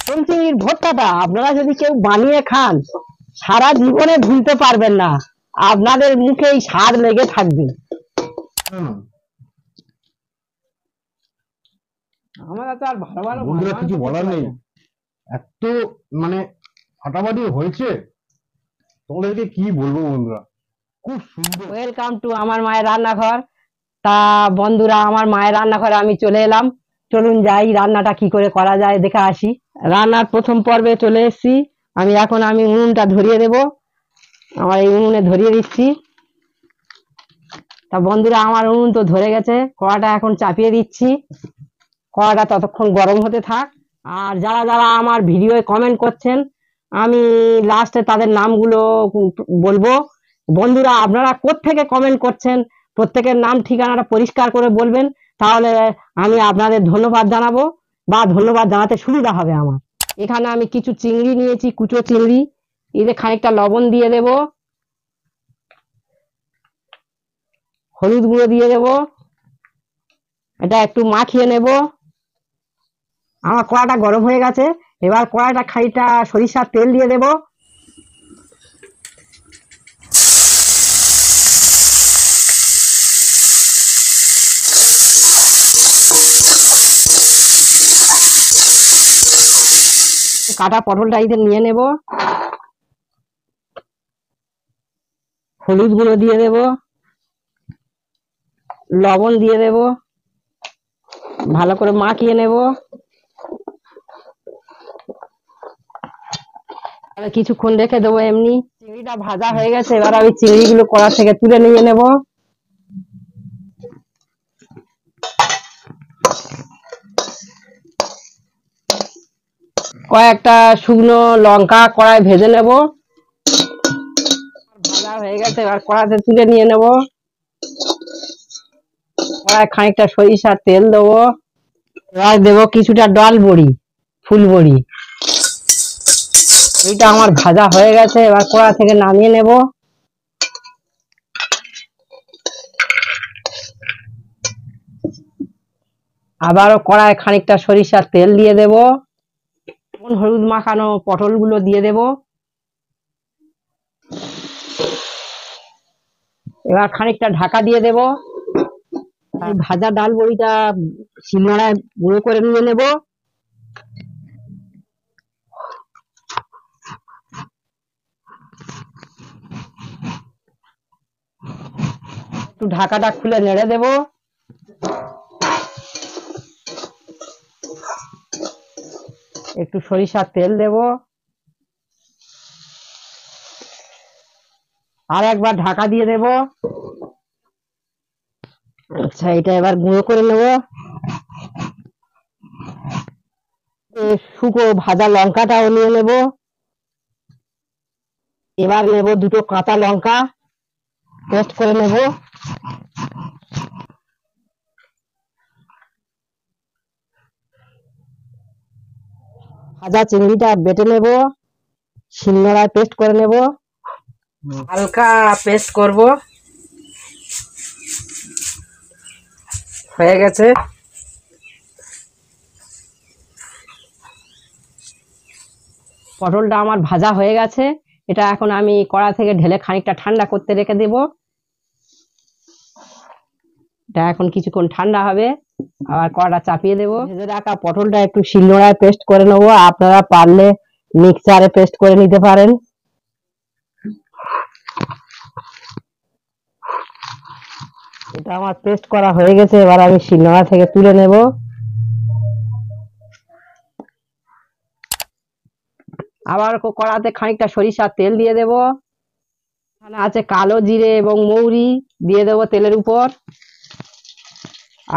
কোন চিংড়ির ভর্তাটা আপনারা যদি কেউ বানিয়ে খান সারা জীবনে ভুলতে পারবেন না, আপনাদের মুখে এই স্বাদ লেগে থাকবে। আমার কাছে আর ভালো ভালো বন্ধুরা কিছু বলার নেই, এত মানে ফাটাফাটি হয়েছে, তোমাদেরকে কি বলবো বন্ধুরা, খুব সুন্দর। ওয়েলকাম টু আমার মায়ের রান্নাঘর। তা বন্ধুরা, আমার মায়ের রান্নাঘরে আমি চলে এলাম। চলুন যাই রান্নাটা কি করে করা যায় দেখে আসি। রান্নার প্রথম পর্বে চলে এসেছি। আমি উনুনটা ধরিয়ে দেব। আমার এই উনুনে ধরিয়ে দিচ্ছি। তা বন্ধুরা, আমার উনুন তো ধরে গেছে, কড়াটা এখন চাপিয়ে দিচ্ছি। কড়াটা ততক্ষণ গরম হতে থাক। আর যারা যারা আমার ভিডিওয়ে কমেন্ট করছেন, আমি লাস্টে তাদের নামগুলো বলবো। বন্ধুরা, আপনারা কোত্থেকে কমেন্ট করছেন প্রত্যেকের নাম ঠিকানাটা পরিষ্কার করে বলবেন, তাহলে আমি আপনাদের ধন্যবাদ জানাবো বা ধন্যবাদ জানাতে সুবিধা হবে আমার। এখানে আমি কিছু চিংড়ি নিয়েছি, কুচো চিংড়ি। এতে খানিকটা লবণ দিয়ে দেব, হলুদ গুঁড়ো দিয়ে দেব, এটা একটু মাখিয়ে নেব। আমার কড়াটা গরম হয়ে গেছে, এবার কড়াইটা খানিকটা সরিষার তেল দিয়ে দেব। কাটা পটলটা এতে নিয়ে নেব, হলুদ গুঁড়ো দিয়ে দেব, লবণ দিয়ে দেব, ভালো করে মাখিয়ে নেব। কিছুক্ষণ রেখে দেবো এমনি। চিংড়িটা ভাজা হয়ে গেছে, এবার আমি চিংড়িগুলো কড়া থেকে তুলে নিয়ে নেব। কয়েকটা শুকনো লঙ্কা কড়াই ভেজে নেব। ভাজা হয়ে গেছে, এবার কড়াতে তুলে নিয়ে নেব। কড়াই খানিকটা সরিষার তেল দেবো। এবার দেবো কিছুটা ডাল বড়ি, ফুল বড়ি। এইটা আমার ভাজা হয়ে গেছে, এবার কড়া থেকে নামিয়ে নেব। আবারও কড়ায় খানিকটা সরিষার তেল দিয়ে দেব। হলুদ মাখানো পটলগুলো দিয়ে দেব। এবার খানিকটা ঢাকা দিয়ে দেব। ভাজা ডাল বড়িটা শিলনোড়ায় গুঁড়ো করে নিয়ে নেব। একটু ঢাকাটা খুলে নেড়ে দেব। একটু সরিষার তেল দেব, আর একবার ঢাকা দিয়ে দেব। আচ্ছা, এটা এবার গুঁড়ো করে নেব। শুকো ভাজা লঙ্কাটাও নিয়ে নেব। এবার নেব দুটো কাঁচা লঙ্কা, পেস্ট করে নেব। ভাজা চিংড়িটা বেটে নেব, শিলনোড়ায় পেস্ট করে নেব। হালকা পেস্ট করব, হয়ে গেছে। পটলটা আমার ভাজা হয়ে গেছে, এটা এখন আমি কড়া থেকে ঢেলে খানিকটা ঠান্ডা করতে রেখে দেব। এটা এখন কিছুক্ষণ ঠান্ডা হবে, আবার কড়াটা চাপিয়ে দেব। ভেজে রাখা পটলটা একটু শিলনোড়ায় পেস্ট করে নেব, আপনারা পারলে মিক্সারে পেস্ট করে নিতে পারেন। এটা আমার পেস্ট করা হয়ে গেছে, এবার আমি শিলনোড়া থেকে তুলে নেব। আবার কড়াতে খানিকটা সরিষার তেল দিয়ে দেব। এখানে আছে কালো জিরে এবং মৌরি, দিয়ে দেবো তেলের উপর।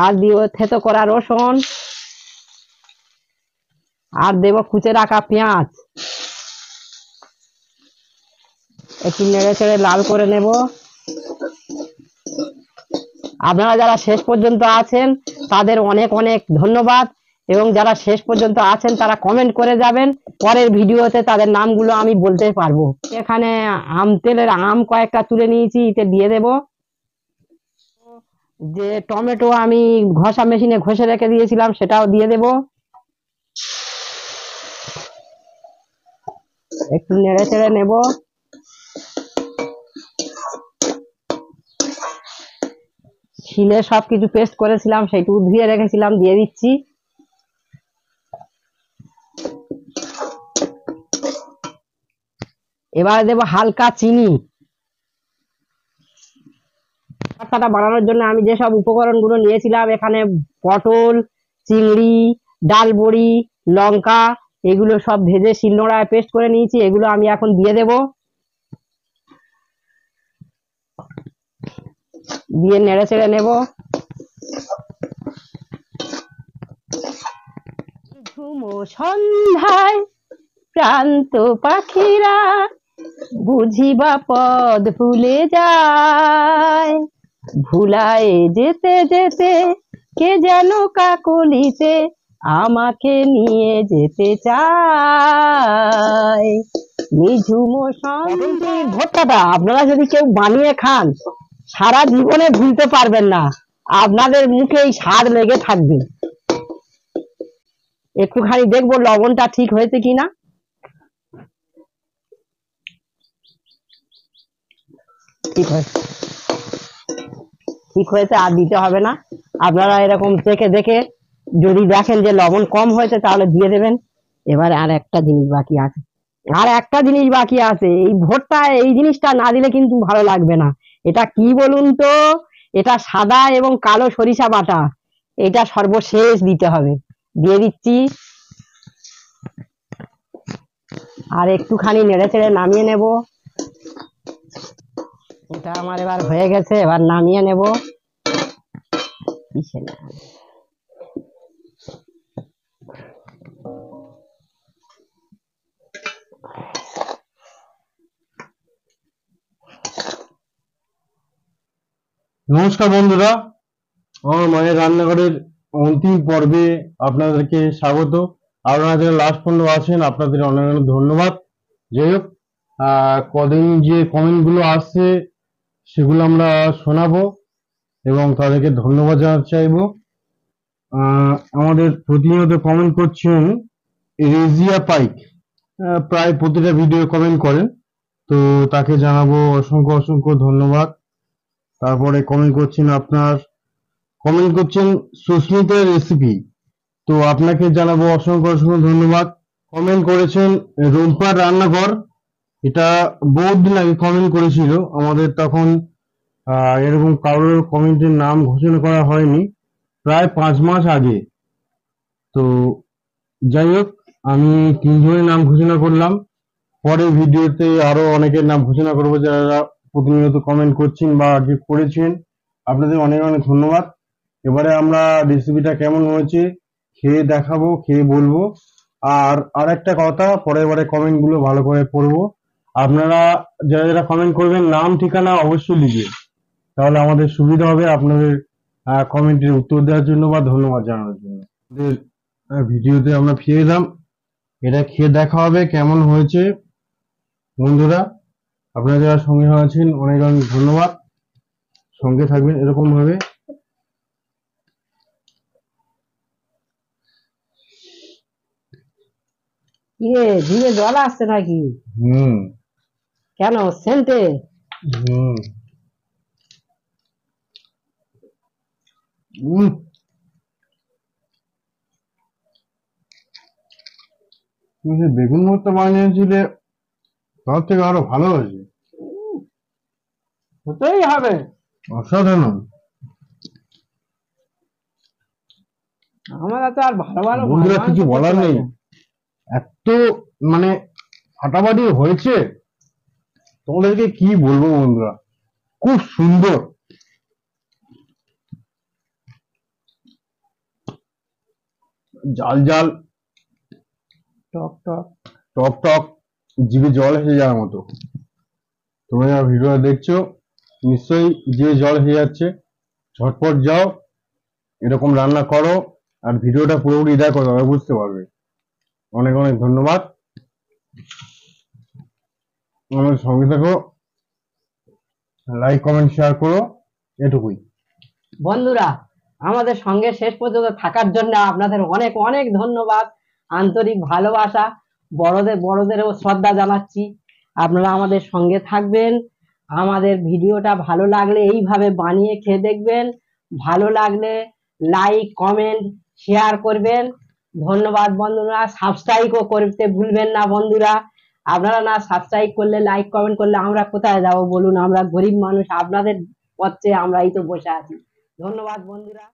আর দিব থেতো করা রসুন, আর দেব কুচে রাখা পেঁয়াজ। একটু নেড়ে চেড়ে লাল করে নেব। আপনারা যারা শেষ পর্যন্ত আছেন তাদের অনেক অনেক ধন্যবাদ, এবং যারা শেষ পর্যন্ত আছেন তারা কমেন্ট করে যাবেন, পরের ভিডিওতে তাদের নামগুলো আমি বলতে পারবো। এখানে আম কয়েকটা তুলে নিয়েছি, এতে দিয়ে দেব। যে টমেটো আমি ঘষা মেশিনে ঘষে রেখে দিয়েছিলাম সেটাও দিয়ে দেব। একটু নেড়ে চেড়ে নেব। শিলে সবকিছু পেস্ট করেছিলাম, সেইটুকু ধুয়ে রেখেছিলাম, দিয়ে দিচ্ছি। এবারে দেবো হালকা চিনি। ভর্তাটা বানানোর জন্য আমি যেসব উপকরণগুলো নিয়েছিলাম, এখানে পটল, চিংড়ি, ডালবড়ি, লঙ্কা, এগুলো সব ভেজে শিলনোড়ায় পেস্ট করে নিয়েছি। এগুলো আমি এখন দিয়ে দেব, দিয়ে নেড়ে চেড়ে নেব। ঝুমো সন্ধ্যায় প্রান্ত পাখিরা বুঝিবা পদ ভুলে যায়, ভুলায় যেতে যেতে কে যেন কাকলিতে আমাকে নিয়ে যেতে চায়। নিঝুম সন্ধ্যায় ভর্তাটা আপনারা যদি কেউ বানিয়ে খান, সারা জীবনে ভুলতে পারবেন না, আপনাদের মুখে এই স্বাদ লেগে থাকবে। একটুখানি দেখবো লবণটা ঠিক হয়েছে কিনা। ঠিক হয়েছে, ঠিক হয়েছে, আর দিতে হবে না। আপনারা এরকম দেখে দেখে যদি দেখেন যে লবণ কম হয়েছে তাহলে দিয়ে দেবেন। এবারে আর একটা জিনিস বাকি আছে, এই ভোটটা, এই জিনিসটা না দিলে কিন্তু ভালো লাগবে না। এটা কি বলুন তো, এটা সাদা এবং কালো সরিষা বাটা, এটা সর্বশেষ দিতে হবে। দিয়ে দিচ্ছি, আর একটুখানি নেড়ে চেড়ে নামিয়ে নেব। এটা আমার এবার হয়ে গেছে, এবার নামিয়ে নেব। নমস্কার বন্ধুরা, আমার মায়ের রান্নাঘরের অন্তিম পর্বে আপনাদেরকে স্বাগত। আপনারা যারা লাস্ট পর্যন্ত আছেন আপনাদের অনেক অনেক ধন্যবাদ। যাই হোক, কদিন যে কমেন্ট গুলো আসছে সেগুলো আমরা শোনাবো এবং তাদেরকে ধন্যবাদ জানাতে চাইবো। আমাদের প্রতিনিয়ত কমেন্ট করছেন রেজিয়া পাইক, প্রায় প্রতিটা ভিডিও কমেন্ট করেন, তো তাকে জানাবো অসংখ্য অসংখ্য ধন্যবাদ। তারপরে কমেন্ট করছেন সুস্মিতার রেসিপি, তো আপনাকে জানাবো অসংখ্য অসংখ্য ধন্যবাদ। কমেন্ট করেছেন রুম্পার রান্নাঘর, এটা বহুদিন আগে কমেন্ট করেছিল, আমাদের তখন এরকম কারোর কমেন্টের নাম ঘোষণা করা হয়নি, প্রায় 5 মাস আগে। তো যাই হোক, আমি 3 জনের নাম ঘোষণা করলাম, পরে ভিডিওতে আরো অনেকের নাম ঘোষণা করবো যারা প্রতিনিয়ত কমেন্ট করছেন বা আগে করেছেন। আপনাদের অনেক অনেক ধন্যবাদ। এবারে আমরা রেসিপিটা কেমন হয়েছে খেয়ে দেখাবো, খেয়ে বলবো। আর আরেকটা কথা, পরের বারে কমেন্ট গুলো ভালো করে পড়বো। আপনারা যারা যারা কমেন্ট করবেন নাম ঠিকানা অবশ্যই লিখবেন, তাহলে আমাদের সুবিধা হবে আপনাদের কমেন্টের উত্তর দেওয়ার জন্য বা ধন্যবাদ জানানোর জন্য। আমাদের ভিডিওতে আমরা ফিরে এলাম, এটা খেয়ে দেখা হবে কেমন হয়েছে। বন্ধুরা, আপনারা যারা সঙ্গে আছেন অনেক অনেক ধন্যবাদ, সঙ্গে থাকবেন এরকম ভাবে। ইয়ে জিভে জল আসছে নাকি? হুম। কেন সেন্টে? হুম। হুম। তুমি যে বেগুন ভর্তা বানিয়েছিলে তার থেকে আরো ভালো হয়েছে, হতেই হবে। অসাধারণ। আমার তো আর ভালো ভালো বন্ধুরা মাংস কিছু করতে বলার পারি নেই, না। এত মানে ফাটাফাটি হয়েছে, তোমাদেরকে কি বলবো বন্ধুরা, খুব সুন্দর। জাল জাল, টক টক। টক টক, জিভে জল এসে যাওয়ার মতো। তোমরা যারা ভিডিওটা দেখছো নিশ্চয়ই জিভে জল এসে যাচ্ছে। ঝটপট যাও, এরকম রান্না করো, আর ভিডিওটা পুরোপুরি দেখো, তবে বুঝতে পারবে। অনেক অনেক ধন্যবাদ, আমাদের সঙ্গে থাকো, লাইক কমেন্ট শেয়ার করো, এটুকুই। বন্ধুরা, আমাদের সঙ্গে শেষ পর্যন্ত থাকার জন্য আপনাদের অনেক অনেক ধন্যবাদ, আন্তরিক ভালোবাসা। বড়দেরও শ্রদ্ধা জানাচ্ছি। আপনারা আমাদের সঙ্গে থাকবেন। আমাদের ভিডিওটা ভালো লাগলে এইভাবে বানিয়ে খেয়ে দেখবেন। ভালো লাগলে লাইক কমেন্ট শেয়ার করবেন। ধন্যবাদ বন্ধুরা, সাবস্ক্রাইবও করতে ভুলবেন না বন্ধুরা। আপনারা না সাবস্ক্রাইব করলে, লাইক কমেন্ট করলে আমরা কোথায় যাবো বলুন? আমরা গরিব মানুষ, আপনাদের পথে আমরা এই তো বসে আছি। ধন্যবাদ বন্ধুরা।